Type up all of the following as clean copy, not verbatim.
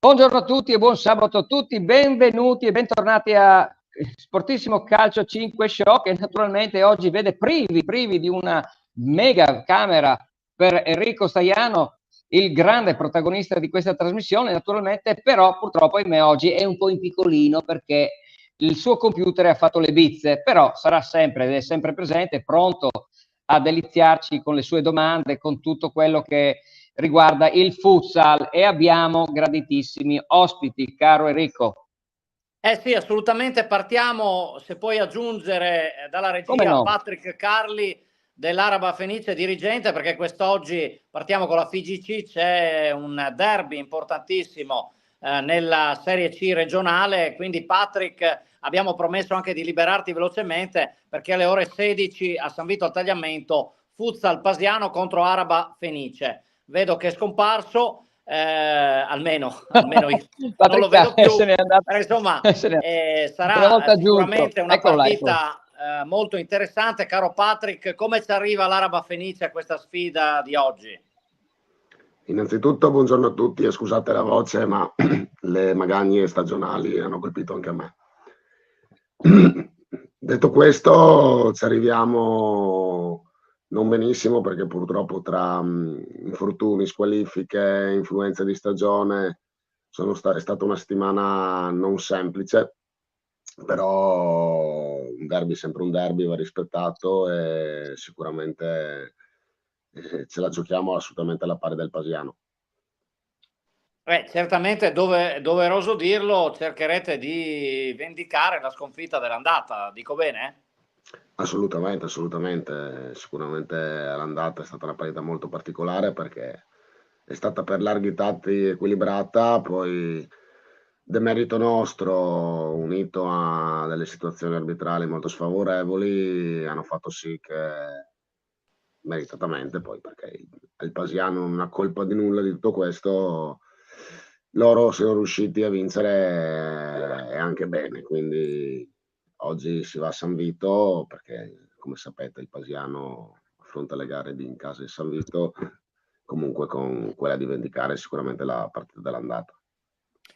Buongiorno a tutti e buon sabato a tutti, benvenuti e bentornati a Sportissimo Calcio 5 Show, che naturalmente oggi vede privi di una mega camera per Enrico Staiano, il grande protagonista di questa trasmissione, naturalmente, però purtroppo ahimè oggi è un po' in piccolino perché il suo computer ha fatto le bizze, però sarà sempre ed è sempre presente, pronto a deliziarci con le sue domande, con tutto quello che riguarda il futsal, e abbiamo graditissimi ospiti, caro Enrico. Sì, assolutamente. Partiamo, se puoi aggiungere dalla Come regia, no? Patrick Carli dell'Araba Fenice dirigente, perché quest'oggi partiamo con la FIGC, c'è un derby importantissimo nella Serie C regionale, quindi Patrick abbiamo promesso anche di liberarti velocemente perché alle ore 16 a San Vito al Tagliamento futsal Pasiano contro Araba Fenice. Vedo che è scomparso. Almeno io non lo vedo più, insomma sarà sicuramente una partita molto interessante. Caro Patrick, come ci arriva l'Araba Fenice a questa sfida di oggi? Innanzitutto buongiorno a tutti e scusate la voce, ma le magagne stagionali hanno colpito anche a me. Detto questo, ci arriviamo non benissimo perché purtroppo tra infortuni, squalifiche, influenze di stagione è stata una settimana non semplice, però un derby è sempre un derby, va rispettato e sicuramente ce la giochiamo assolutamente alla pari del Pasiano. Certamente, doveroso dirlo, cercherete di vendicare la sconfitta dell'andata, dico bene? Assolutamente, sicuramente l'andata è stata una partita molto particolare perché è stata per larghi tratti equilibrata, poi demerito nostro unito a delle situazioni arbitrali molto sfavorevoli hanno fatto sì che meritatamente, poi perché il Pasiano non ha colpa di nulla di tutto questo, loro sono riusciti a vincere e anche bene, quindi oggi si va a San Vito perché, come sapete, il Pasiano affronta le gare in casa di San Vito, comunque con quella di vendicare sicuramente la partita dell'andata.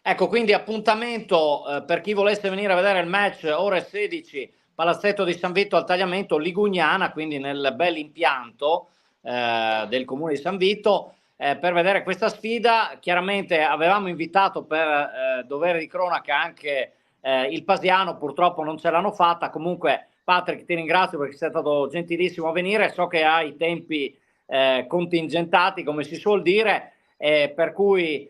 Ecco, quindi appuntamento per chi volesse venire a vedere il match, ore 16, Palazzetto di San Vito al Tagliamento, Ligugnana, quindi nel bel impianto del comune di San Vito, per vedere questa sfida. Chiaramente avevamo invitato per dovere di cronaca anche il Pasiano, purtroppo non ce l'hanno fatta. Comunque Patrick, ti ringrazio perché sei stato gentilissimo a venire, so che hai i tempi contingentati, come si suol dire, per cui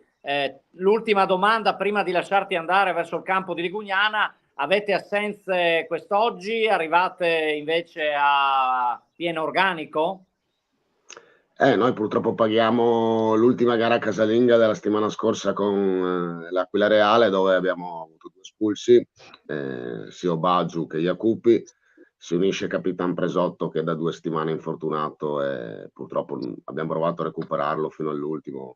l'ultima domanda prima di lasciarti andare verso il campo di Ligugnana: avete assenze quest'oggi? Arrivate invece a pieno organico? Noi purtroppo paghiamo l'ultima gara casalinga della settimana scorsa con l'Aquila Reale, dove abbiamo avuto 2 espulsi, sia Obaju che Jacupi. Si unisce Capitan Presotto che da 2 settimane è infortunato e purtroppo abbiamo provato a recuperarlo fino all'ultimo.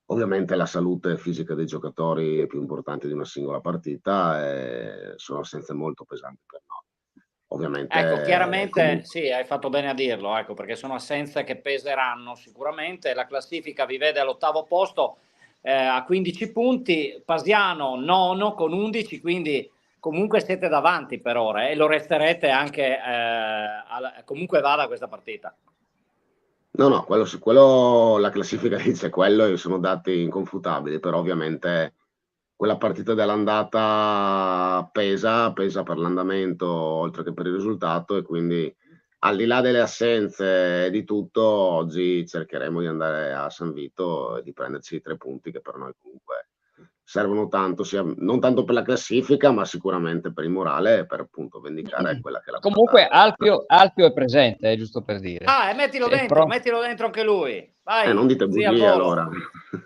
Ovviamente la salute fisica dei giocatori è più importante di una singola partita e sono assenze molto pesanti per noi. Ovviamente, ecco, chiaramente sì, hai fatto bene a dirlo, ecco, perché sono assenze che peseranno sicuramente. La classifica vi vede all'8° posto a 15 punti, Pasiano nono con 11, quindi comunque siete davanti per ora e lo resterete anche comunque vada questa partita. No, quello la classifica dice quello e sono dati inconfutabili, però ovviamente quella partita dell'andata pesa per l'andamento oltre che per il risultato, e quindi al di là delle assenze e di tutto, oggi cercheremo di andare a San Vito e di prenderci i 3 punti che per noi comunque servono tanto, non tanto per la classifica, ma sicuramente per il morale e per appunto vendicare quella che è la comunque Alfio è presente, giusto per dire. Mettilo dentro anche lui. Vai, non dite bugie allora.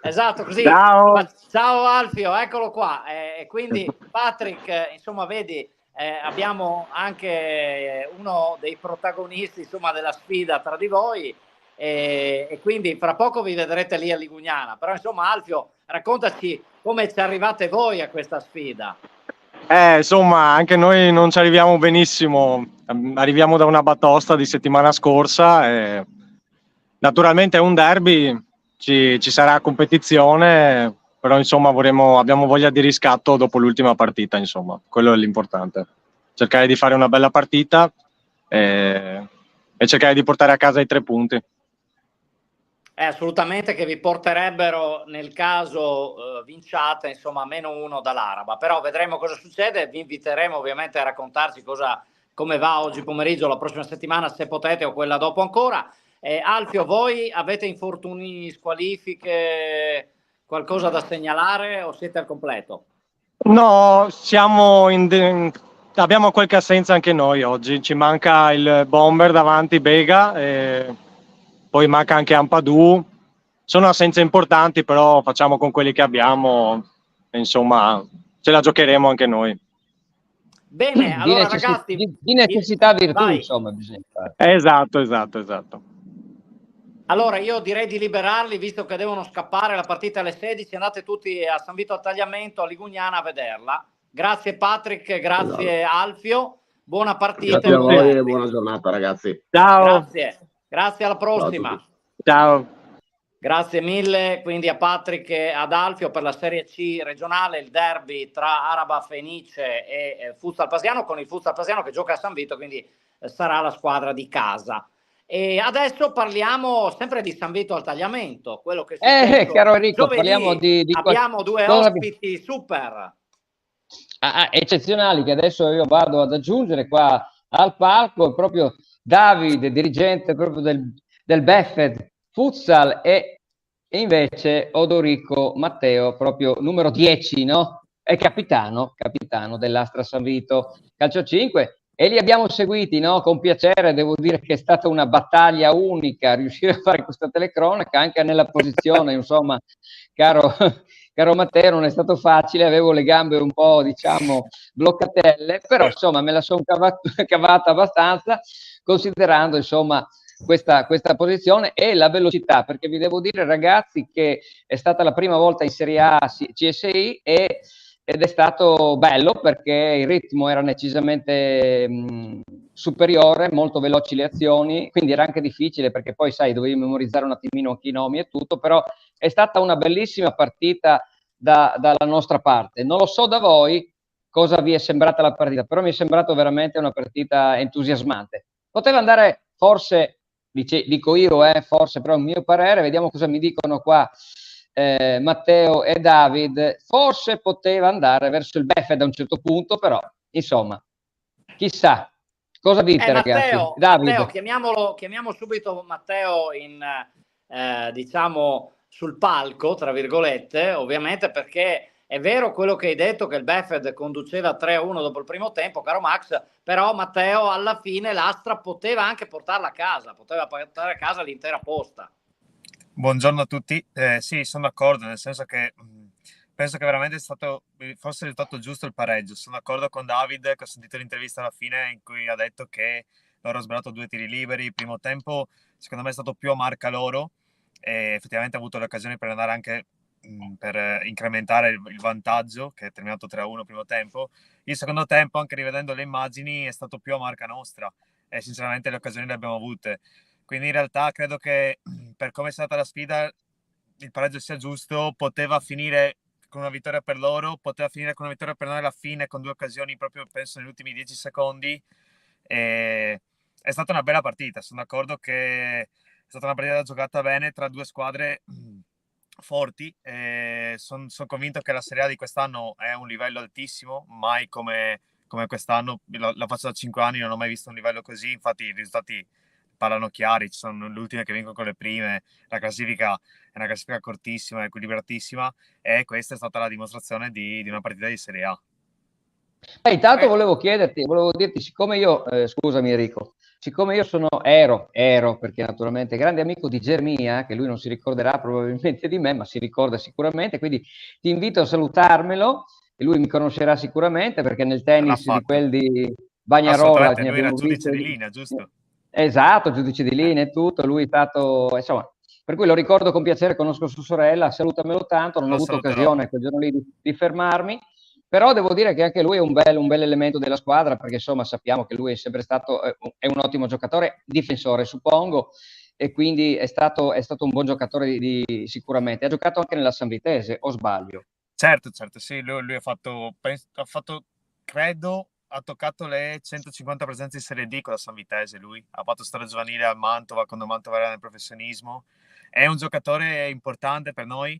Esatto, così. Ciao Alfio, eccolo qua. Quindi Patrick, insomma, vedi, abbiamo anche uno dei protagonisti, insomma, della sfida tra di voi, e quindi fra poco vi vedrete lì a Ligugnana. Però insomma, Alfio, raccontaci come ci arrivate voi a questa sfida. Insomma, anche noi non ci arriviamo benissimo, arriviamo da una batosta di settimana scorsa e naturalmente è un derby, ci sarà competizione, però insomma abbiamo voglia di riscatto dopo l'ultima partita, insomma, quello è l'importante. Cercare di fare una bella partita e cercare di portare a casa i 3 punti. Assolutamente, che vi porterebbero, nel caso vinciate, insomma, -1 dall'Araba. Però vedremo cosa succede, vi inviteremo ovviamente a raccontarci come va oggi pomeriggio, la prossima settimana, se potete, o quella dopo ancora. Alfio, voi avete infortuni, squalifiche, qualcosa da segnalare o siete al completo? No, abbiamo qualche assenza anche noi oggi, ci manca il bomber davanti, Bega, e poi manca anche Ampadu. Sono assenze importanti, però facciamo con quelli che abbiamo, e insomma ce la giocheremo anche noi. Bene, allora ragazzi, di necessità virtù, vai. insomma, bisogna fare. Esatto. Allora io direi di liberarli, visto che devono scappare, la partita alle 16, andate tutti a San Vito al Tagliamento, a Ligugnana, a vederla. Grazie Patrick, grazie Alfio, buona partita. Grazie a voi e buona giornata, ragazzi. Ciao. Grazie, alla prossima. Ciao. Grazie mille quindi a Patrick e ad Alfio per la Serie C regionale, il derby tra Araba Fenice e Futsal Pasiano, con il Futsal Pasiano che gioca a San Vito, quindi sarà la squadra di casa. E adesso parliamo sempre di San Vito al Tagliamento, quello che caro Enrico, giovedì. Parliamo di Abbiamo due ospiti super eccezionali che adesso io vado ad aggiungere qua al palco, proprio Davide, dirigente proprio del Beffed Futsal, e invece Odorico Matteo, proprio numero 10, no? È capitano dell'Astra San Vito Calcio 5. E li abbiamo seguiti, no? Con piacere, devo dire che è stata una battaglia unica riuscire a fare questa telecronaca, anche nella posizione, insomma, caro Matteo, non è stato facile, avevo le gambe un po', diciamo, bloccatelle, però insomma me la sono cavata abbastanza, considerando, insomma, questa posizione e la velocità, perché vi devo dire, ragazzi, che è stata la prima volta in Serie A CSI ed è stato bello perché il ritmo era decisamente superiore, molto veloci le azioni, quindi era anche difficile perché poi, sai, dovevi memorizzare un attimino anche i nomi e tutto, però è stata una bellissima partita dalla nostra parte. Non lo so da voi cosa vi è sembrata la partita, però mi è sembrato veramente una partita entusiasmante. Poteva andare forse, dico io, forse, però è un mio parere, vediamo cosa mi dicono qua Matteo e David, forse poteva andare verso il Beffed a un certo punto, però insomma, chissà. Cosa dite, ragazzi? Matteo, chiamiamo subito Matteo diciamo sul palco, tra virgolette, ovviamente, perché è vero quello che hai detto, che il Beffed conduceva 3-1 dopo il primo tempo, caro Max, però Matteo alla fine l'Astra poteva anche portarla a casa, poteva portare a casa l'intera posta. Buongiorno a tutti, sì, sono d'accordo, nel senso che penso che veramente è stato forse il risultato giusto il pareggio. Sono d'accordo con David, che ho sentito l'intervista alla fine in cui ha detto che loro hanno sbagliato 2 tiri liberi. Il primo tempo secondo me è stato più a marca loro e effettivamente ha avuto le occasioni per andare anche per incrementare il vantaggio, che è terminato 3-1 il primo tempo. Il secondo tempo, anche rivedendo le immagini, è stato più a marca nostra e sinceramente le occasioni le abbiamo avute. Quindi in realtà credo che per come è stata la sfida il pareggio sia giusto, poteva finire con una vittoria per loro, poteva finire con una vittoria per noi alla fine, con 2 occasioni proprio penso negli ultimi 10 secondi. E è stata una bella partita, sono d'accordo che è stata una partita giocata bene tra 2 squadre forti. Sono convinto che la Serie A di quest'anno è un livello altissimo, mai come quest'anno, la faccio da 5 anni, non ho mai visto un livello così, infatti i risultati parlano chiari, ci sono le ultime che vincono con le prime, la classifica è una classifica cortissima, equilibratissima, e questa è stata la dimostrazione di una partita di Serie A. Intanto volevo dirti, siccome io, scusami Enrico, siccome io ero, perché naturalmente grande amico di Germia, che lui non si ricorderà probabilmente di me, ma si ricorda sicuramente, quindi ti invito a salutarmelo, e lui mi conoscerà sicuramente, perché nel tennis di quel di Bagnarola lui era giudice di linea, giusto? Esatto, giudice di linea e tutto, lui è stato, insomma, per cui lo ricordo con piacere, conosco sua sorella, salutamelo tanto, non ho avuto occasione quel giorno lì di fermarmi, però devo dire che anche lui è un bel elemento della squadra, perché insomma sappiamo che lui è sempre stato, è un ottimo giocatore, difensore suppongo, e quindi è stato un buon giocatore sicuramente. Ha giocato anche nella San Vitese, o sbaglio? Certo, sì, lui ha fatto, credo, ha toccato le 150 presenze in Serie D con la San Vitese, lui. Ha fatto storia giovanile al Mantova, quando Mantova era nel professionismo. È un giocatore importante per noi.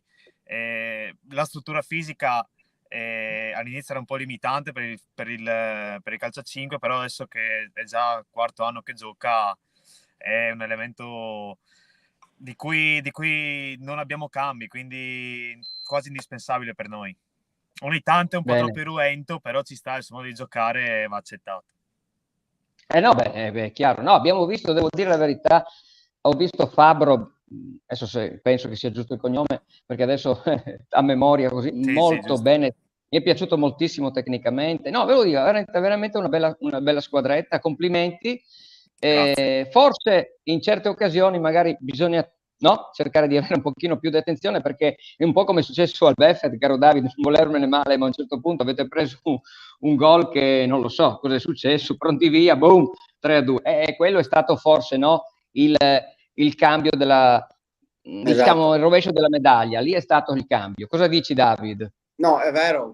La struttura fisica all'inizio era un po' limitante per il calcio a 5, però adesso che è già il quarto anno che gioca è un elemento di cui non abbiamo cambi, quindi quasi indispensabile per noi. Ogni tanto è un po' Bene. troppo irruento, però ci sta, il suo modo di giocare va accettato. No, è chiaro. No, abbiamo visto, devo dire la verità, ho visto Fabro, adesso penso che sia giusto il cognome, perché adesso a memoria così, Sì, molto giusto. bene. Mi è piaciuto moltissimo tecnicamente. No, ve lo dico, veramente una bella squadretta, complimenti. Forse in certe occasioni magari bisogna, no, cercare di avere un pochino più di attenzione, perché è un po' come è successo al Beffet, caro Davide, non volermene male, ma a un certo punto avete preso un gol che non lo so cosa è successo, pronti via, boom, 3-2. Quello è stato forse, no, il cambio diciamo, il rovescio della medaglia. Lì è stato il cambio. Cosa dici, David? No, è vero,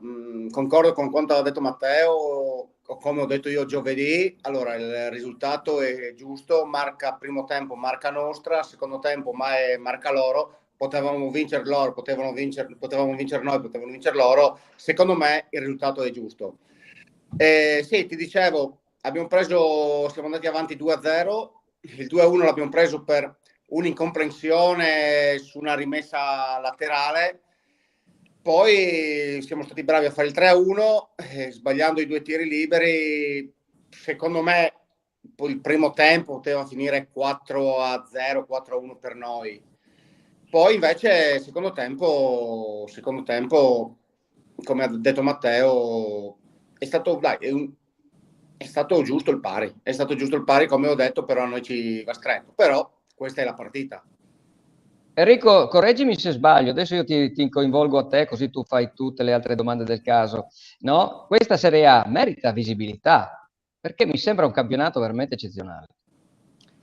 concordo con quanto ha detto Matteo, o come ho detto io giovedì. Allora, il risultato è giusto, marca primo tempo, marca nostra, secondo tempo marca loro. Potevamo vincere loro, potevamo vincere noi, potevano vincere loro. Secondo me il risultato è giusto. Sì, ti dicevo, siamo andati avanti 2-0, il 2-1 l'abbiamo preso per un'incomprensione su una rimessa laterale. Poi siamo stati bravi a fare il 3-1, sbagliando i 2 tiri liberi. Secondo me il primo tempo poteva finire 4-0, 4-1 per noi. Poi invece secondo tempo, come ha detto Matteo, è stato giusto il pari. È stato giusto il pari, come ho detto, però a noi ci va stretto. Però questa è la partita. Enrico, correggimi se sbaglio, adesso io ti coinvolgo a te, così tu fai tutte le altre domande del caso. No? Questa Serie A merita visibilità, perché mi sembra un campionato veramente eccezionale.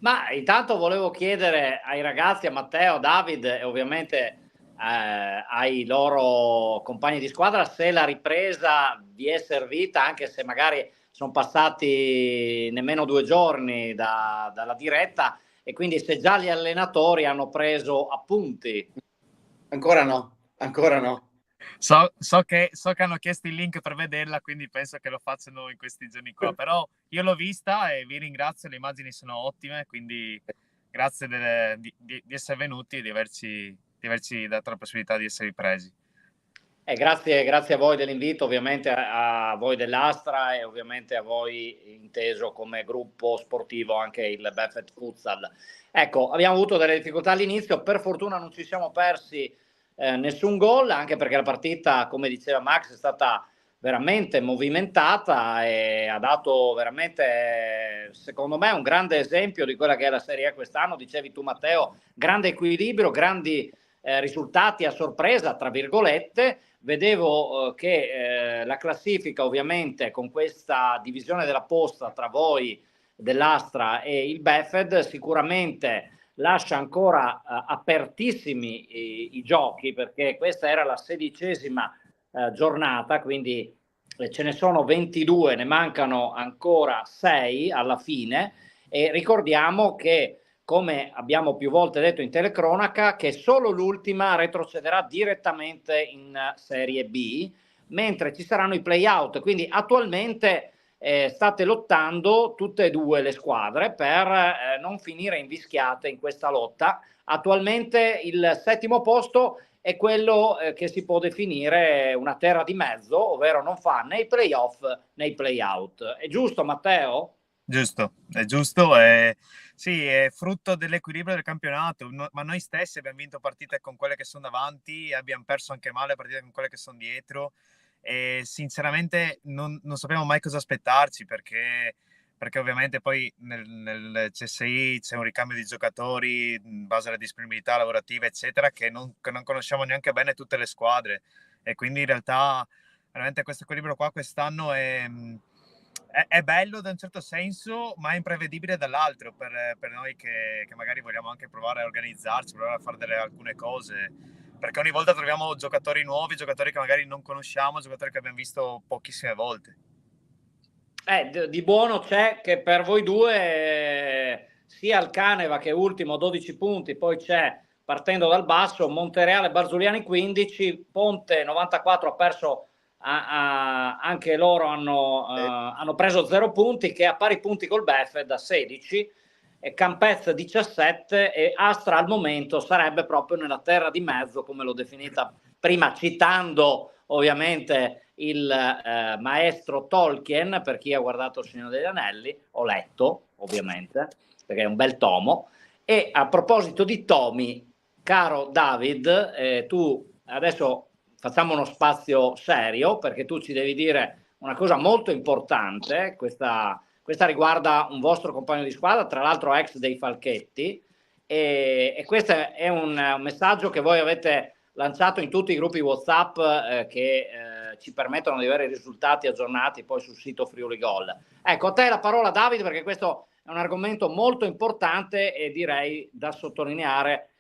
Ma intanto volevo chiedere ai ragazzi, a Matteo, a David e ovviamente ai loro compagni di squadra, se la ripresa vi è servita, anche se magari sono passati nemmeno 2 giorni dalla diretta, e quindi se già gli allenatori hanno preso appunti. Ancora no. So che hanno chiesto il link per vederla, quindi penso che lo facciano in questi giorni qua, però io l'ho vista e vi ringrazio, le immagini sono ottime, quindi grazie di essere venuti e di averci dato la possibilità di essere ripresi. Grazie a voi dell'invito, ovviamente a voi dell'Astra e ovviamente a voi inteso come gruppo sportivo anche il Beffet Futsal. Ecco, abbiamo avuto delle difficoltà all'inizio, per fortuna non ci siamo persi nessun gol, anche perché la partita, come diceva Max, è stata veramente movimentata e ha dato veramente, secondo me, un grande esempio di quella che è la Serie A quest'anno. Dicevi tu, Matteo, grande equilibrio, grandi risultati a sorpresa, tra virgolette. Vedevo che la classifica, ovviamente, con questa divisione della posta tra voi dell'Astra e il Beffed, sicuramente lascia ancora apertissimi i giochi, perché questa era la 16ª giornata, quindi ce ne sono 22, ne mancano ancora 6 alla fine, e ricordiamo che, come abbiamo più volte detto in telecronaca, che solo l'ultima retrocederà direttamente in Serie B, mentre ci saranno i play-out, quindi attualmente state lottando tutte e due le squadre per non finire invischiate in questa lotta. Attualmente il 7° posto è quello che si può definire una terra di mezzo, ovvero non fa né i play-off né i play-out. È giusto, Matteo? Giusto, è giusto. Sì, è frutto dell'equilibrio del campionato, ma noi stessi abbiamo vinto partite con quelle che sono davanti, abbiamo perso anche male partite con quelle che sono dietro, e sinceramente non sappiamo mai cosa aspettarci, perché ovviamente poi nel CSI c'è un ricambio di giocatori in base alla disponibilità lavorativa, eccetera, che non conosciamo neanche bene tutte le squadre, e quindi in realtà veramente questo equilibrio qua quest'anno è è bello da un certo senso, ma è imprevedibile dall'altro per noi che magari vogliamo anche provare a organizzarci, provare a fare alcune cose, perché ogni volta troviamo giocatori nuovi, giocatori che magari non conosciamo, giocatori che abbiamo visto pochissime volte. Di buono c'è che per voi due sia il Caneva che è ultimo 12 punti, poi c'è, partendo dal basso, Montereale, Barzuliani 15, Ponte 94 ha perso, anche loro hanno preso 0 punti, che a pari punti col Bef da 16, e Campez 17, e Astra al momento sarebbe proprio nella terra di mezzo, come l'ho definita prima, citando ovviamente il maestro Tolkien, per chi ha guardato Il Signore degli Anelli, ho letto ovviamente, perché è un bel tomo. E a proposito di tomi, caro David, tu adesso facciamo uno spazio serio, perché tu ci devi dire una cosa molto importante, questa riguarda un vostro compagno di squadra, tra l'altro ex dei Falchetti, e questo è un messaggio che voi avete lanciato in tutti i gruppi WhatsApp che ci permettono di avere i risultati aggiornati poi sul sito Friuli Gol. Ecco, a te la parola, Davide, perché questo è un argomento molto importante e direi da sottolineare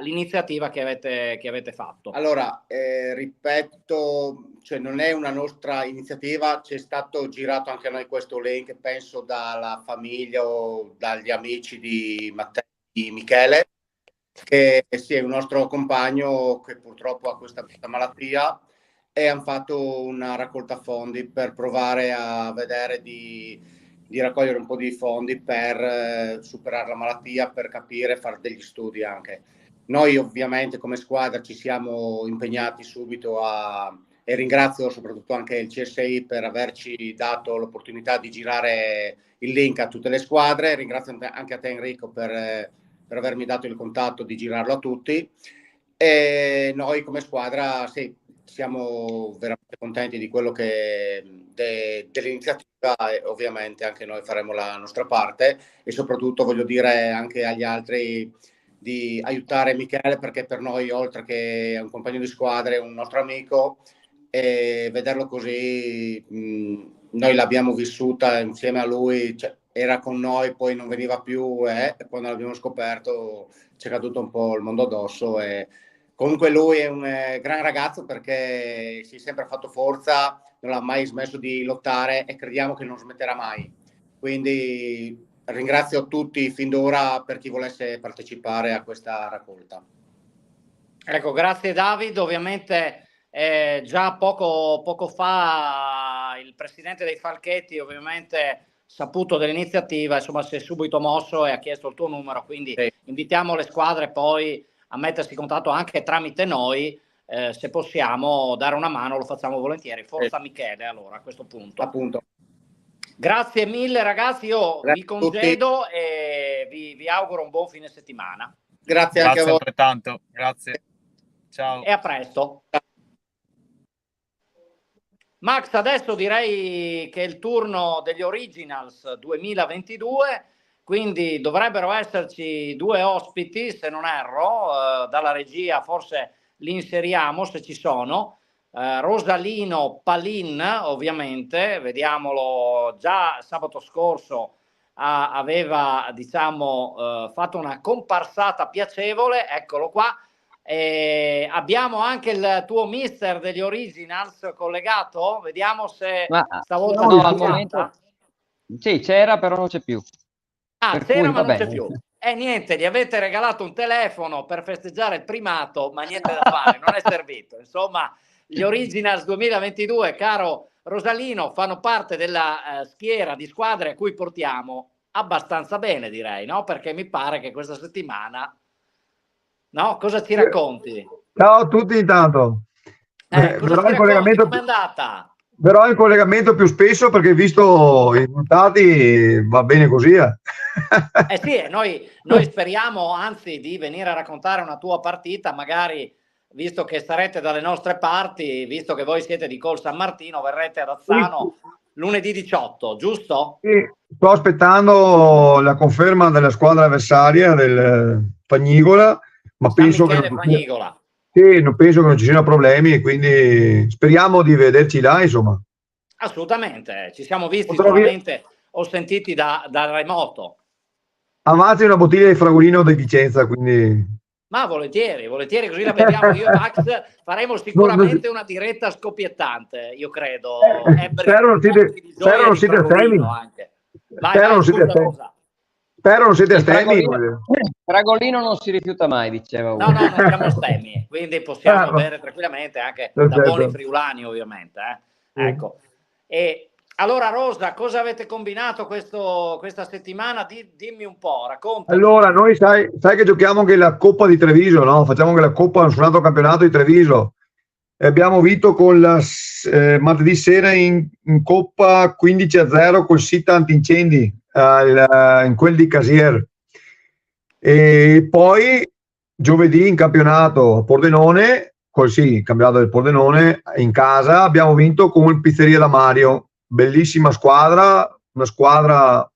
l'iniziativa che avete fatto. Allora, ripeto, cioè non è una nostra iniziativa, c'è stato girato anche a noi questo link, penso dalla famiglia o dagli amici di Matteo, di Michele, che sì, è un nostro compagno che purtroppo ha questa malattia, e hanno fatto una raccolta fondi per provare a vedere di raccogliere un po' di fondi per superare la malattia, per capire, fare degli studi anche. Noi ovviamente come squadra ci siamo impegnati subito e ringrazio soprattutto anche il CSI per averci dato l'opportunità di girare il link a tutte le squadre. Ringrazio anche a te, Enrico, per avermi dato il contatto di girarlo a tutti, e noi come squadra sì, siamo veramente contenti di quello dell'iniziativa, e ovviamente anche noi faremo la nostra parte, e soprattutto voglio dire anche agli altri di aiutare Michele, perché per noi, oltre che un compagno di squadra, è un nostro amico, e vederlo così, noi l'abbiamo vissuta insieme a lui, cioè, era con noi, poi non veniva più, e quando l'abbiamo scoperto ci è caduto un po' il mondo addosso. E comunque lui è un gran ragazzo, perché si è sempre fatto forza, non ha mai smesso di lottare e crediamo che non smetterà mai. Quindi ringrazio tutti fin d'ora per chi volesse partecipare a questa raccolta. Ecco, grazie David. Ovviamente già poco fa il presidente dei Falchetti ovviamente saputo dell'iniziativa, insomma si è subito mosso e ha chiesto il tuo numero, quindi sì, invitiamo le squadre poi a mettersi in contatto anche tramite noi, se possiamo dare una mano lo facciamo volentieri. Forza Michele, allora a questo punto. Appunto. Grazie mille ragazzi, io vi congedo e vi auguro un buon fine settimana. Grazie anche a voi. Altrettanto, grazie. Ciao. E a presto. Max, adesso direi che è il turno degli Originals 2022, quindi dovrebbero esserci 2 ospiti, se non erro, dalla regia forse li inseriamo se ci sono. Rosalino Palin, ovviamente, vediamolo, già sabato scorso aveva, diciamo, fatto una comparsata piacevole, eccolo qua. Abbiamo anche il tuo mister degli Originals collegato, vediamo se stavolta no, al momento sì, c'era, però non c'è più. C'era ma non c'è più. Niente, gli avete regalato un telefono per festeggiare il primato, ma niente da fare, non è servito. Insomma, gli Originals 2022, caro Rosalino, fanno parte della schiera di squadre a cui portiamo abbastanza bene, direi, no? Perché mi pare che questa settimana... No, cosa ci racconti? Ciao a tutti intanto. Cosa ci racconti? Com'è andata? Verrò in collegamento più spesso, perché visto i risultati va bene così. Sì, noi speriamo anzi di venire a raccontare una tua partita, magari visto che sarete dalle nostre parti, visto che voi siete di Col San Martino, verrete ad Azzano lunedì 18, giusto? Sì, sto aspettando la conferma della squadra avversaria del Pagnigola, ma penso che non ci siano problemi, quindi speriamo di vederci là, insomma. Assolutamente, ci siamo visti Potrò sicuramente, ho sentiti da remoto. Avanzi una bottiglia di Fragolino di Vicenza, quindi... Ma volentieri, volentieri, così la beviamo io e Max, faremo sicuramente una diretta scoppiettante, io credo. Spero non siete astemi. Anche. Vai, scusa, Rosa. Spero non siete astemi. Fragolino non si rifiuta mai, diceva uno. No, non siamo astemi, quindi possiamo bere tranquillamente anche da buoni friulani, ovviamente. Ecco. E allora, Rosa, cosa avete combinato questa settimana? Dimmi un po', racconta. Allora, noi sai che giochiamo anche la Coppa di Treviso, no? Facciamo anche la Coppa su un altro campionato di Treviso. E abbiamo vinto con martedì sera in Coppa 15-0 col sito antincendi in quel di Casier. E poi giovedì in campionato a Pordenone, campionato del Pordenone, in casa abbiamo vinto con il Pizzeria da Mario. Bellissima squadra, una squadra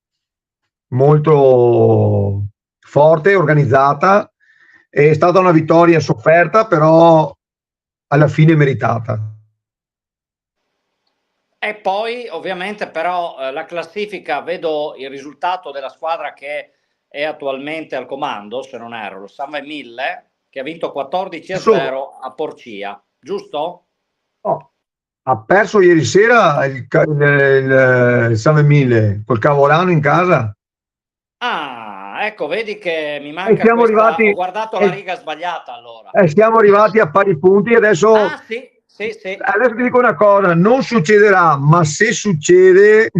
molto forte, organizzata. È stata una vittoria sofferta, però alla fine meritata. E poi ovviamente però la classifica, vedo il risultato della squadra che è attualmente al comando, se non erro, lo San Mille, che ha vinto 14-0 a Porcia, giusto? No. Ha perso ieri sera il San Mille col Cavolano in casa. Ah, ecco, vedi che mi manca siamo arrivati, ho guardato la riga sbagliata allora. Siamo arrivati a pari punti adesso. Ah, sì. Adesso ti dico una cosa, non succederà, ma se succede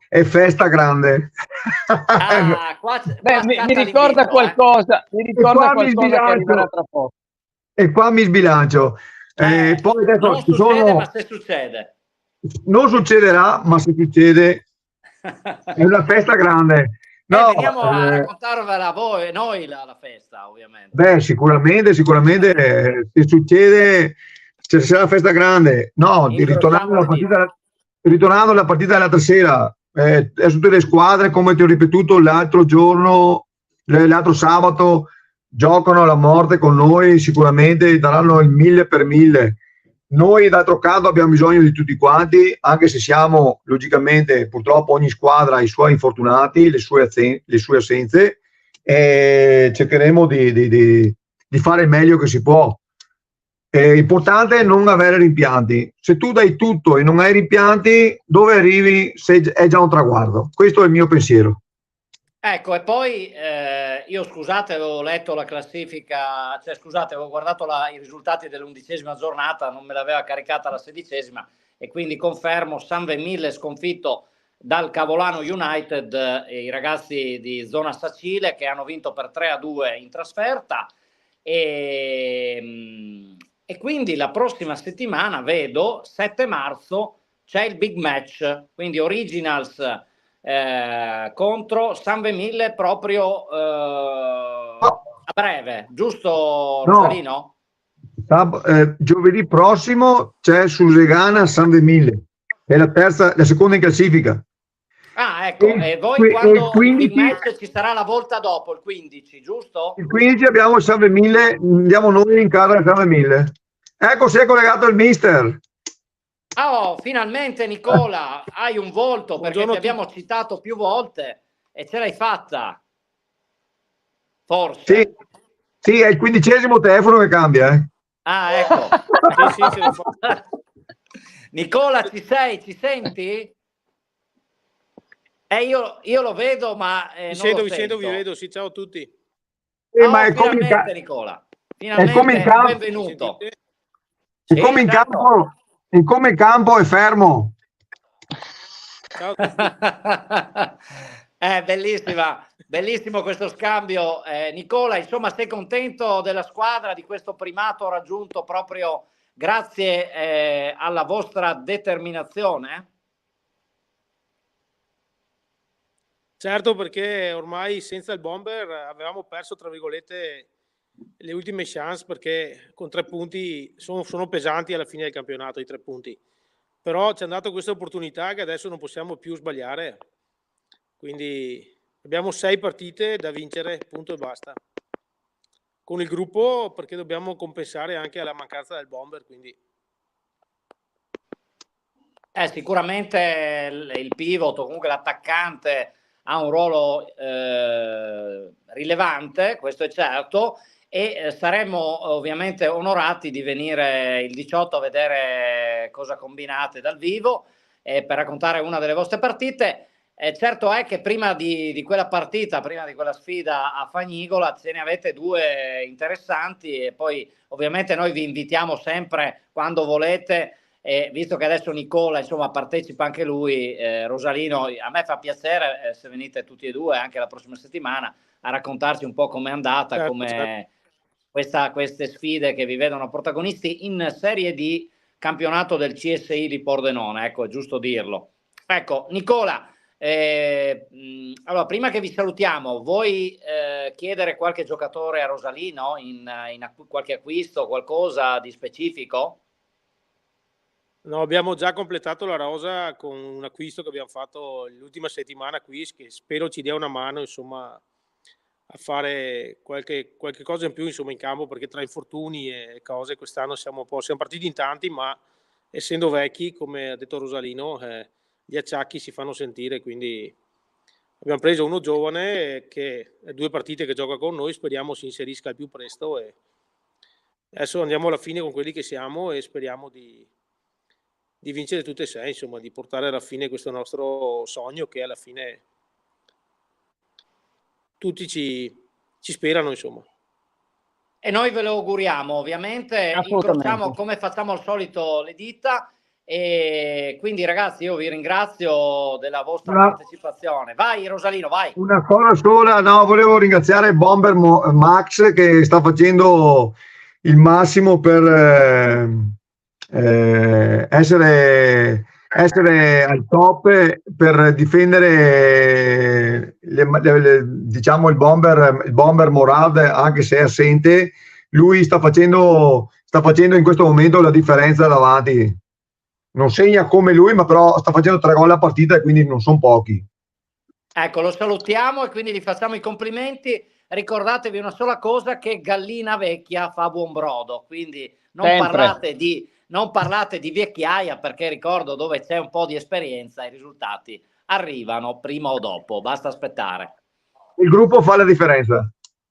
è festa grande. Qua mi ricorda qualcosa, mi ricorda qualcosa che arriverà tra poco. E qua mi sbilancio. Poi adesso non succede, ma se succede. Non succederà, ma se succede è una festa grande. No, veniamo a raccontarvela voi, noi la festa, ovviamente. Beh, sicuramente se succede, se sarà una festa grande. No, ritornando alla partita dell'altra sera, tutte le squadre, come ti ho ripetuto l'altro giorno, l'altro sabato, giocano alla morte con noi, sicuramente daranno il 1000 per 1000. Noi d'altro canto abbiamo bisogno di tutti quanti, anche se siamo, logicamente, purtroppo ogni squadra ha i suoi infortunati, le sue assenze, e cercheremo di fare il meglio che si può. È importante non avere rimpianti. Se tu dai tutto e non hai rimpianti, dove arrivi è già un traguardo. Questo è il mio pensiero. Ecco, e poi io scusate, avevo letto la classifica, cioè scusate, avevo guardato i risultati dell'11ª giornata, non me l'aveva caricata la 16ª, e quindi confermo San Mille sconfitto dal Cavolano United, i ragazzi di zona Sacile che hanno vinto per 3-2 in trasferta, e quindi la prossima settimana vedo 7 marzo c'è il big match, quindi Originals contro San Mille proprio a breve, giusto Rosalino? Giovedì prossimo c'è Susegana San Mille, è la seconda in classifica. Ah, ecco, e voi quando il 15, il match ci sarà la volta dopo, il 15, giusto? Il 15 abbiamo il San Mille, andiamo noi in casa al San Mille. Ecco, si è collegato il mister. Oh, finalmente Nicola, hai un volto, perché ti abbiamo citato più volte e ce l'hai fatta. Forse. Sì, è il 15° telefono che cambia. Ah, ecco. sì. Nicola, ci sei? Ci senti? Io lo vedo, ma vi sento, vi vedo, sì, ciao a tutti. Ma è finalmente, Nicola. Finalmente, benvenuto. È come in campo. Come in campo è fermo. Ciao. Bellissimo questo scambio. Nicola, insomma, sei contento della squadra, di questo primato raggiunto proprio grazie alla vostra determinazione? Certo, perché ormai senza il Bomber avevamo perso, tra virgolette, le ultime chance, perché con 3 punti sono pesanti alla fine del campionato, i 3 punti. Però ci hanno dato questa opportunità che adesso non possiamo più sbagliare. Quindi abbiamo 6 partite da vincere, punto e basta. Con il gruppo, perché dobbiamo compensare anche la mancanza del Bomber, quindi... Sicuramente il pivot o comunque l'attaccante ha un ruolo rilevante, questo è certo, e saremmo ovviamente onorati di venire il 18 a vedere cosa combinate dal vivo per raccontare una delle vostre partite. Certo è che prima di quella partita, prima di quella sfida a Fagnigola, ce ne avete due interessanti e poi ovviamente noi vi invitiamo sempre quando volete. Visto che adesso Nicola insomma partecipa anche lui, Rosalino, a me fa piacere se venite tutti e due anche la prossima settimana a raccontarci un po' com'è andata, Certo, come queste sfide che vi vedono protagonisti in Serie D, campionato del CSI di Pordenone, ecco, è giusto dirlo. Ecco, Nicola, allora prima che vi salutiamo, vuoi chiedere qualche giocatore a Rosalino in qualche acquisto, qualcosa di specifico? No, abbiamo già completato la rosa con un acquisto che abbiamo fatto l'ultima settimana qui, che spero ci dia una mano, insomma, a fare qualche cosa in più, insomma, in campo, perché tra infortuni e cose quest'anno siamo partiti in tanti, ma essendo vecchi, come ha detto Rosalino, gli acciacchi si fanno sentire, quindi abbiamo preso uno giovane che è 2 partite che gioca con noi, speriamo si inserisca al più presto e adesso andiamo alla fine con quelli che siamo e speriamo di vincere tutte e 6, insomma, di portare alla fine questo nostro sogno che alla fine tutti ci sperano, insomma. E noi ve lo auguriamo, ovviamente, incrociamo come facciamo al solito le dita e quindi ragazzi io vi ringrazio della vostra partecipazione. Vai Rosalino, vai. Una cosa sola, no, volevo ringraziare Bomber Max che sta facendo il massimo per essere al top, per difendere diciamo il bomber Morad, anche se è assente. Lui sta facendo in questo momento la differenza davanti. Non segna come lui, ma però sta facendo 3 gol a partita e quindi non sono pochi. Ecco, lo salutiamo e quindi gli facciamo i complimenti. Ricordatevi una sola cosa, che gallina vecchia fa buon brodo, quindi non parlate di vecchiaia, perché ricordo, dove c'è un po' di esperienza i risultati arrivano prima o dopo, basta aspettare. Il gruppo fa la differenza.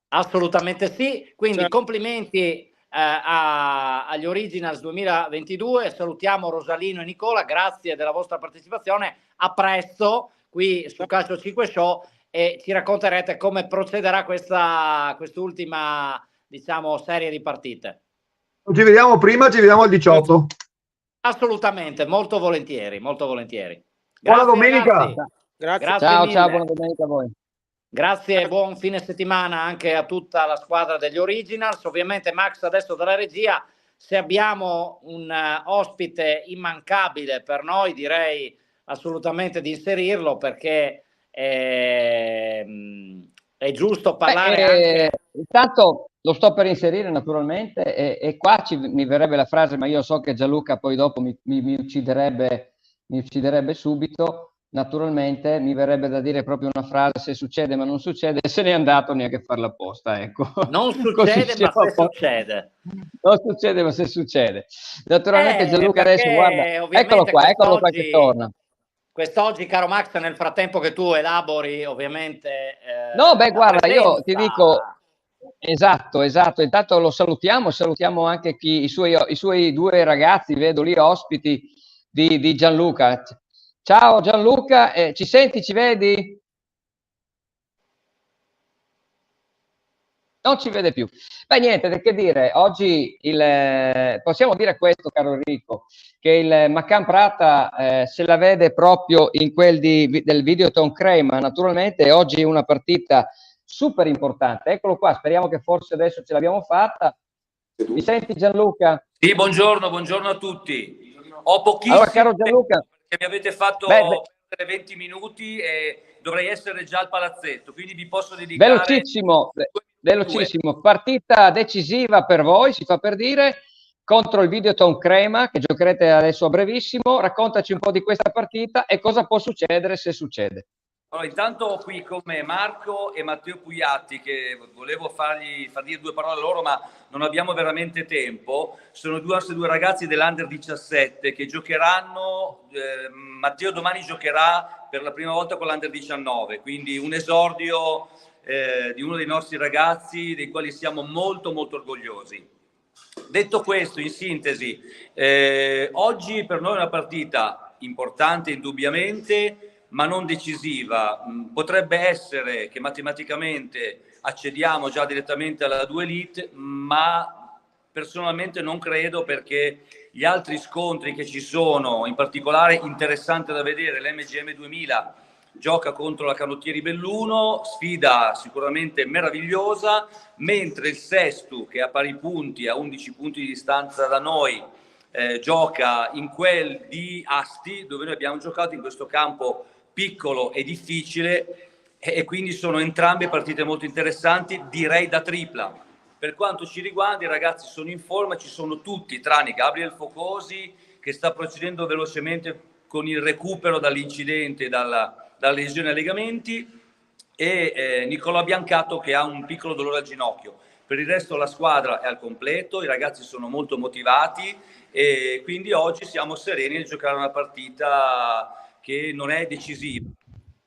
Assolutamente sì, quindi complimenti agli Originals 2022, salutiamo Rosalino e Nicola, grazie della vostra partecipazione, a presto qui su Calcio 5 Show e ci racconterete come procederà quest'ultima, diciamo, serie di partite. Non ci vediamo prima, ci vediamo al 18. Assolutamente, molto volentieri, molto volentieri. Buona domenica. Grazie. Ciao, buona domenica a voi. Grazie e buon fine settimana anche a tutta la squadra degli Originals. Ovviamente Max adesso dalla regia, se abbiamo un ospite immancabile per noi, direi assolutamente di inserirlo, perché è giusto parlare anche... Intanto lo sto per inserire naturalmente e qua mi verrebbe la frase, ma io so che Gianluca poi dopo mi ucciderebbe subito. Naturalmente mi verrebbe da dire proprio una frase: se succede ma non succede, se n'è andato neanche a farla apposta, ecco. Non succede ma se succede. Non succede ma se succede. Naturalmente Gianluca adesso guarda, eccolo qua che torna. Quest'oggi, caro Max, nel frattempo che tu elabori ovviamente guarda, io ti dico esatto, intanto lo salutiamo anche i suoi 2 ragazzi, vedo lì ospiti di Gianluca. Ciao Gianluca, ci senti, ci vedi? Non ci vede più. Beh, niente, che dire, oggi possiamo dire questo, caro Enrico, che il Macam Prata se la vede proprio in quel del Videoton Crema, naturalmente oggi è una partita super importante. Eccolo qua, speriamo che forse adesso ce l'abbiamo fatta. Mi senti Gianluca? Sì, buongiorno a tutti. Ho pochissimo allora, caro Gianluca, che mi avete fatto perdere 20 minuti e dovrei essere già al palazzetto, quindi vi posso dedicare... Velocissimo, partita decisiva per voi, si fa per dire, contro il Videoton Crema, che giocherete adesso a brevissimo. Raccontaci un po' di questa partita e cosa può succedere se succede. Allora, intanto qui con me Marco e Matteo Pugliatti, che volevo far dire due parole a loro, ma non abbiamo veramente tempo. Sono due ragazzi dell'Under 17 che giocheranno. Matteo domani giocherà per la prima volta con l'Under 19, quindi un esordio di uno dei nostri ragazzi, dei quali siamo molto molto orgogliosi. Detto questo, in sintesi, oggi per noi è una partita importante indubbiamente, ma non decisiva. Potrebbe essere che matematicamente accediamo già direttamente alla 2 Elite, ma personalmente non credo, perché gli altri scontri che ci sono, in particolare interessante da vedere, l'MGM 2000 gioca contro la Canottieri Belluno, sfida sicuramente meravigliosa, mentre il Sestu, che a pari punti, a 11 punti di distanza da noi, gioca in quel di Asti, dove noi abbiamo giocato in questo campo piccolo e difficile, e quindi sono entrambe partite molto interessanti, direi da tripla. Per quanto ci riguarda, i ragazzi sono in forma, ci sono tutti, tranne Gabriel Focosi, che sta procedendo velocemente con il recupero dall'incidente, dalla lesione ai legamenti, e Nicolò Biancato, che ha un piccolo dolore al ginocchio. Per il resto la squadra è al completo, i ragazzi sono molto motivati, e quindi oggi siamo sereni nel giocare una partita che non è decisiva.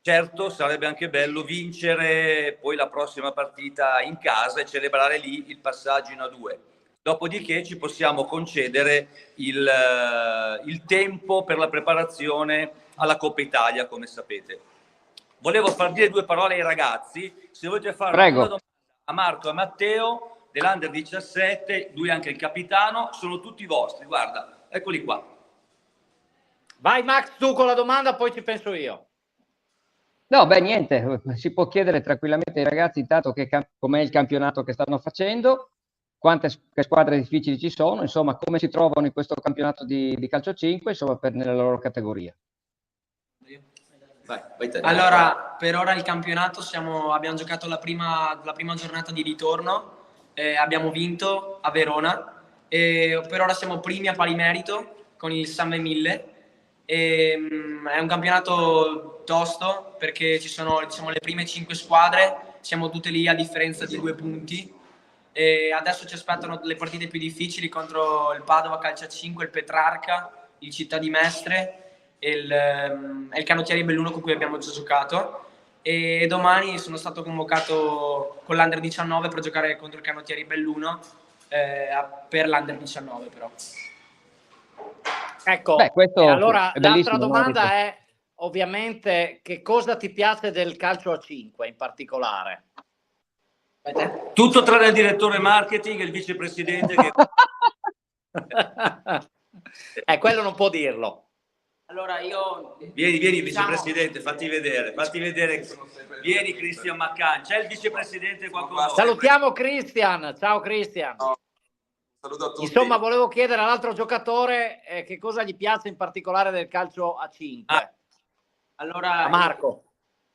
Certo, sarebbe anche bello vincere poi la prossima partita in casa e celebrare lì il passaggio in A2. Dopodiché ci possiamo concedere il tempo per la preparazione alla Coppa Italia, come sapete. Volevo far dire due parole ai ragazzi. Se volete fare una domanda a Marco e Matteo dell'Under 17, lui è anche il capitano, sono tutti vostri. Guarda, eccoli qua. Vai Max, tu con la domanda, poi ci penso io. No, beh, niente, si può chiedere tranquillamente ai ragazzi intanto com'è il campionato che stanno facendo, che squadre difficili ci sono, insomma, come si trovano in questo campionato di calcio 5, insomma, nella loro categoria. Vai te. Allora, per ora il campionato abbiamo giocato la prima giornata di ritorno, abbiamo vinto a Verona, e per ora siamo primi a pari merito con il Sanve 1000. È un campionato tosto perché ci sono, diciamo, le prime 5 squadre, siamo tutte lì a differenza di 2 punti, e adesso ci aspettano le partite più difficili contro il Padova Calcio 5, il Petrarca, il Città di Mestre e il Canottieri Belluno con cui abbiamo già giocato, e domani sono stato convocato con l'Under 19 per giocare contro il Canottieri Belluno, per l'Under 19 però. Ecco, allora l'altra domanda è ovviamente che cosa ti piace del calcio a 5 in particolare? Tutto tranne il direttore marketing e il vicepresidente che... quello non può dirlo. Allora io... Vieni vicepresidente, fatti vedere. Vieni Christian Maccan, c'è il vicepresidente qua con noi. Salutiamo Christian, ciao Christian. Saluto a tutti. Insomma, volevo chiedere all'altro giocatore che cosa gli piace in particolare del calcio a 5. Allora, Marco.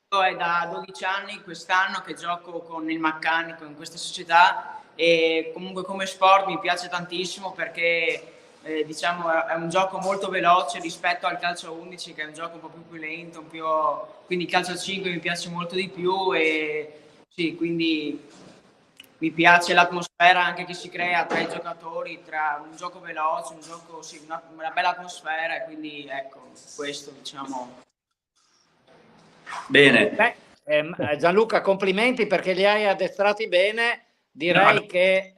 È da 12 anni quest'anno che gioco con il Maccanico in questa società, e comunque come sport mi piace tantissimo perché diciamo è un gioco molto veloce rispetto al calcio a 11, che è un gioco un po' più lento, quindi il calcio a 5 mi piace molto di più, e sì, quindi mi piace l'atmosfera anche che si crea tra i giocatori, tra un gioco veloce, un gioco, sì, una bella atmosfera, e quindi ecco, questo diciamo. Bene. Beh, Gianluca, complimenti perché li hai addestrati bene, direi che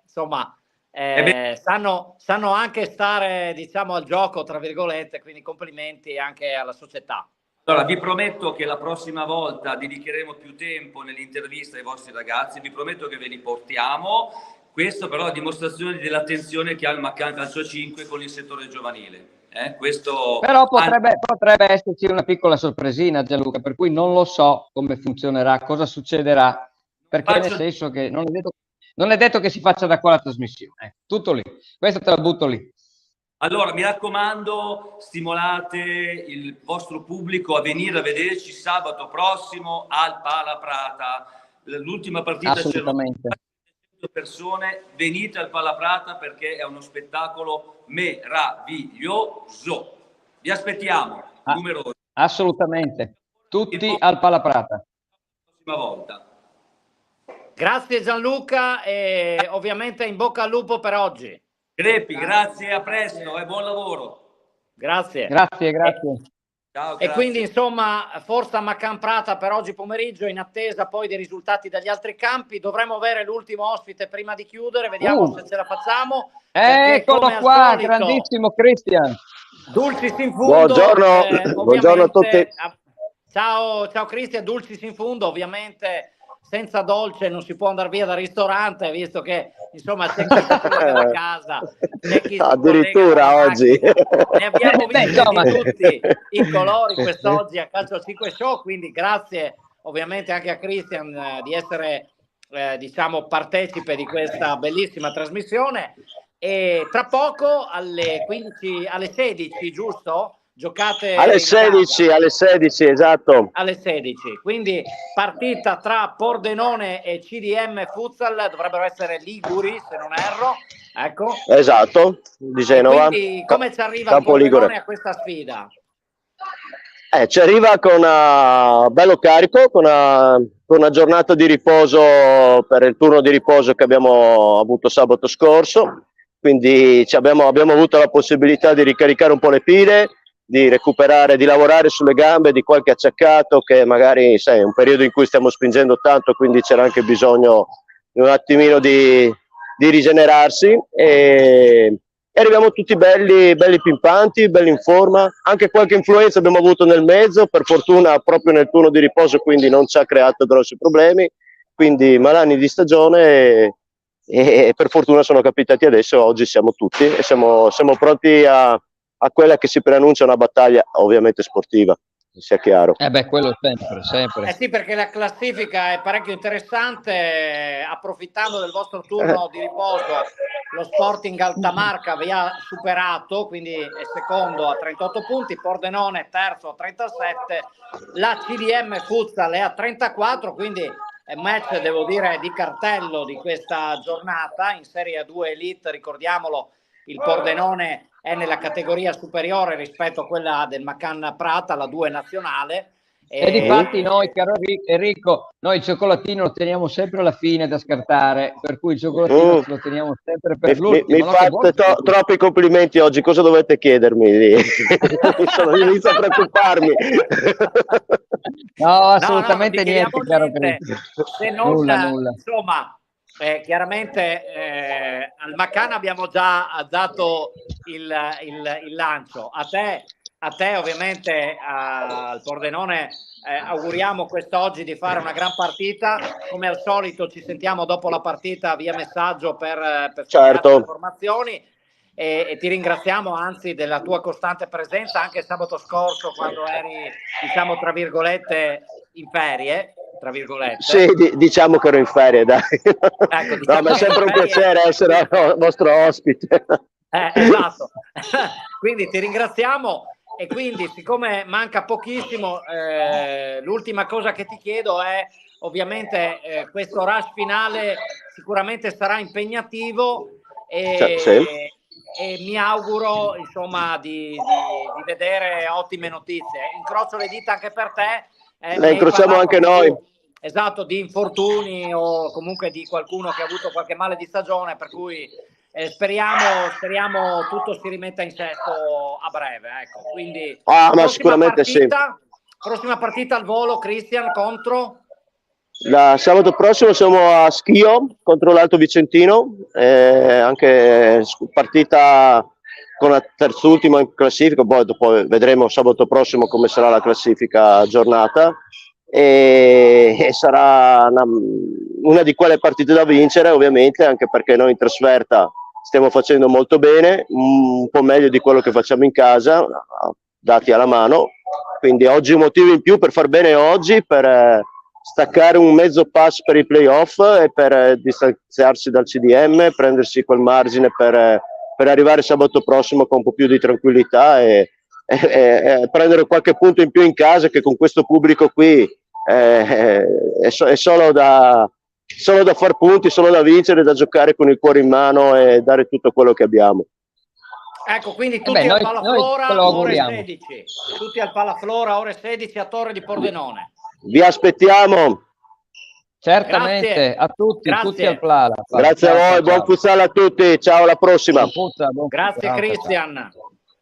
insomma sanno anche stare, diciamo, al gioco, tra virgolette, quindi complimenti anche alla società. Allora, vi prometto che la prossima volta dedicheremo più tempo nell'intervista ai vostri ragazzi, vi prometto che ve li portiamo. Questo però è la dimostrazione dell'attenzione che ha il Maccan Calcio 5 con il settore giovanile. Questo... Però potrebbe esserci una piccola sorpresina, Gianluca, per cui non lo so come funzionerà, cosa succederà, perché nel senso che non è detto che si faccia da qua la trasmissione. Tutto lì, questo te la butto lì. Allora, mi raccomando, stimolate il vostro pubblico a venire a vederci sabato prossimo al Pala Prata. L'ultima partita c'erano 100 persone, venite al Pala Prata perché è uno spettacolo meraviglioso. Vi aspettiamo, numerosi. Assolutamente. tutti al Palaprata. La prossima volta. Grazie Gianluca e ovviamente in bocca al lupo per oggi. Grepi, grazie, a presto e buon lavoro. Grazie. Grazie. Ciao, E grazie. quindi insomma forza Macan Prata per oggi pomeriggio, in attesa poi dei risultati dagli altri campi. Dovremmo avere l'ultimo ospite prima di chiudere, vediamo se ce la facciamo. Eccolo qua, grandissimo Christian. Dulcis in fundo. Buongiorno a tutti. Ciao Cristian, Dulcis in fundo, ovviamente senza dolce non si può andare via dal ristorante, visto che insomma c'è chi si collega da casa, c'è chi addirittura oggi ne abbiamo visti di tutti i colori quest'oggi a Calcio a 5 Show, quindi grazie ovviamente anche a Christian di essere diciamo partecipe di questa bellissima trasmissione. E tra poco alle 15, alle 16, giusto? Giocate alle 16, esatto. Alle 16, quindi partita tra Pordenone e CDM Futsal, dovrebbero essere liguri se non erro, ecco. Esatto, di Genova. E quindi come ci arriva il Pordenone a questa sfida? Ci arriva con bello carico, con una giornata di riposo per il turno di riposo che abbiamo avuto sabato scorso, quindi abbiamo avuto la possibilità di ricaricare un po' le pile, di recuperare, di lavorare sulle gambe di qualche acciaccato che magari è un periodo in cui stiamo spingendo tanto, quindi c'era anche bisogno di un attimino di rigenerarsi e arriviamo tutti belli pimpanti, belli in forma, anche qualche influenza abbiamo avuto nel mezzo, per fortuna proprio nel turno di riposo, quindi non ci ha creato grossi problemi, quindi malanni di stagione e per fortuna sono capitati adesso, oggi siamo tutti e siamo pronti a quella che si preannuncia una battaglia ovviamente sportiva, sia chiaro. Quello sempre. Sì, perché la classifica è parecchio interessante, approfittando del vostro turno di riposo, lo Sporting Altamarca vi ha superato, quindi è secondo a 38 punti, Pordenone terzo a 37, la CDM Futsal è a 34, quindi è match, devo dire, di cartello di questa giornata in Serie 2 Elite, ricordiamolo, il Pordenone è nella categoria superiore rispetto a quella del Macan Prata, la 2 nazionale. E difatti noi, caro Enrico, noi il cioccolatino lo teniamo sempre alla fine da scartare, per cui il cioccolatino lo teniamo sempre per l'ultimo. Mi fate troppi complimenti oggi, cosa dovete chiedermi? Inizio a preoccuparmi. No, assolutamente niente, caro Enrico. Se non, nulla. Insomma, chiaramente al Macan abbiamo già dato il lancio, a te ovviamente al Pordenone auguriamo quest'oggi di fare una gran partita, come al solito ci sentiamo dopo la partita via messaggio per certo. informazioni e ti ringraziamo anzi della tua costante presenza anche sabato scorso quando eri, diciamo, tra virgolette in ferie, tra virgolette. Sì, diciamo che ero in ferie, dai. Ecco, diciamo, no, ma è sempre un piacere essere vostro ospite. Esatto. Quindi ti ringraziamo e quindi siccome manca pochissimo, l'ultima cosa che ti chiedo è ovviamente questo rush finale sicuramente sarà impegnativo e mi auguro insomma di vedere ottime notizie. Incrocio le dita anche per te. Le incrociamo anche noi. Esatto, di infortuni o comunque di qualcuno che ha avuto qualche male di stagione, per cui speriamo tutto si rimetta in sesto a breve, ecco. Quindi ma sicuramente prossima partita al volo, Christian, contro? Sabato prossimo siamo a Schio contro l'Alto Vicentino, anche partita con la terzultima in classifica, poi dopo vedremo sabato prossimo come sarà la classifica giornata e sarà una di quelle partite da vincere ovviamente, anche perché noi in trasferta stiamo facendo molto bene, un po' meglio di quello che facciamo in casa, dati alla mano, quindi oggi un motivo in più per far bene oggi, per staccare un mezzo pass per i playoff e per distanziarsi dal CDM, prendersi quel margine per arrivare sabato prossimo con un po' più di tranquillità e prendere qualche punto in più in casa, che con questo pubblico qui è solo da far punti, solo da vincere, da giocare con il cuore in mano e dare tutto quello che abbiamo. Ecco, quindi tutti al Palaflora, noi ore 16. Tutti al Palaflora, ore 16 a Torre di Pordenone. Vi aspettiamo. Certamente, grazie. a tutti, Grazie. tutti al Plala. Grazie a voi, buon futsal a tutti, ciao, alla prossima. Grazie Cristian.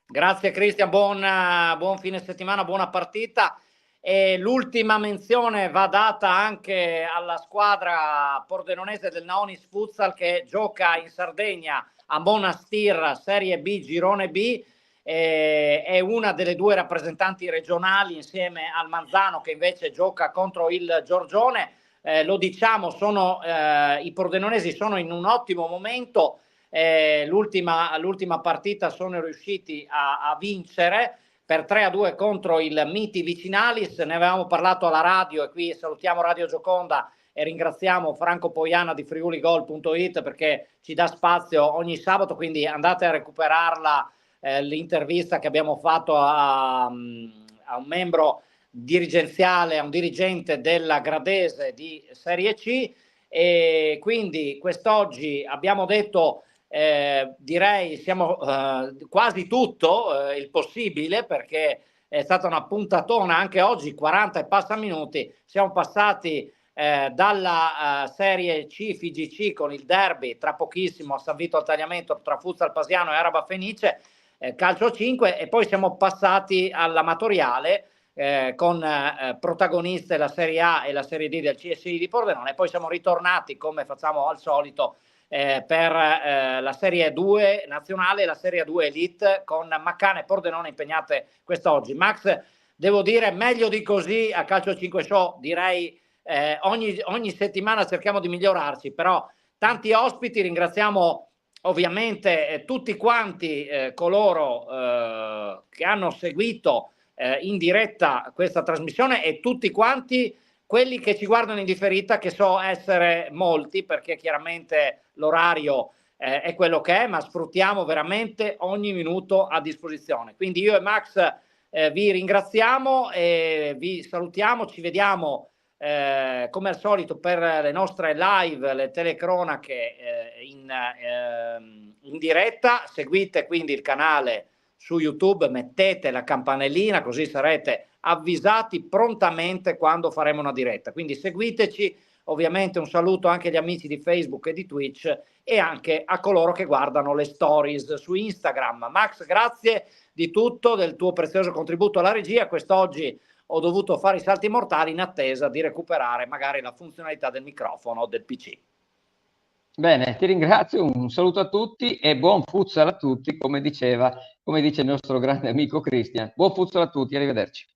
Grazie Cristian, buon fine settimana, buona partita. E l'ultima menzione va data anche alla squadra pordenonese del Naonis Futsal che gioca in Sardegna a Monastir, Serie B, Girone B. È una delle due rappresentanti regionali insieme al Manzano che invece gioca contro il Giorgione. Lo diciamo, i pordenonesi sono in un ottimo momento. L'ultima partita sono riusciti a vincere per 3-2 contro il Miti Vicinalis. Ne avevamo parlato alla radio e qui salutiamo Radio Gioconda e ringraziamo Franco Poiana di friuligol.it perché ci dà spazio ogni sabato, quindi andate a recuperarla, l'intervista che abbiamo fatto a un membro dirigenziale, a un dirigente della Gradese di Serie C. E quindi quest'oggi abbiamo detto direi siamo quasi tutto il possibile, perché è stata una puntatona anche oggi, 40 e passa minuti. Siamo passati dalla Serie C FIGC con il derby tra pochissimo a San Vito al Tagliamento tra Futsal Pasiano e Araba Fenice, calcio 5, e poi siamo passati all'amatoriale con protagoniste la Serie A e la Serie D del CSI di Pordenone, e poi siamo ritornati come facciamo al solito per la Serie 2 nazionale e la Serie 2 Elite con Maccane e Pordenone impegnate quest'oggi. Max, devo dire meglio di così a Calcio 5 Show, direi ogni settimana cerchiamo di migliorarci, però tanti ospiti, ringraziamo ovviamente tutti quanti coloro che hanno seguito in diretta questa trasmissione e tutti quanti quelli che ci guardano in differita, che so essere molti perché chiaramente l'orario è quello che è, ma sfruttiamo veramente ogni minuto a disposizione. Quindi io e Max vi ringraziamo e vi salutiamo, ci vediamo come al solito per le nostre live, le telecronache in diretta. Seguite quindi il canale su YouTube, mettete la campanellina così sarete avvisati prontamente quando faremo una diretta, quindi seguiteci. Ovviamente un saluto anche agli amici di Facebook e di Twitch e anche a coloro che guardano le stories su Instagram. Max, grazie di tutto, del tuo prezioso contributo alla regia. Quest'oggi ho dovuto fare i salti mortali in attesa di recuperare magari la funzionalità del microfono del PC. Bene, ti ringrazio, un saluto a tutti e buon futsal a tutti, come dice il nostro grande amico Cristian. Buon futsal a tutti, arrivederci.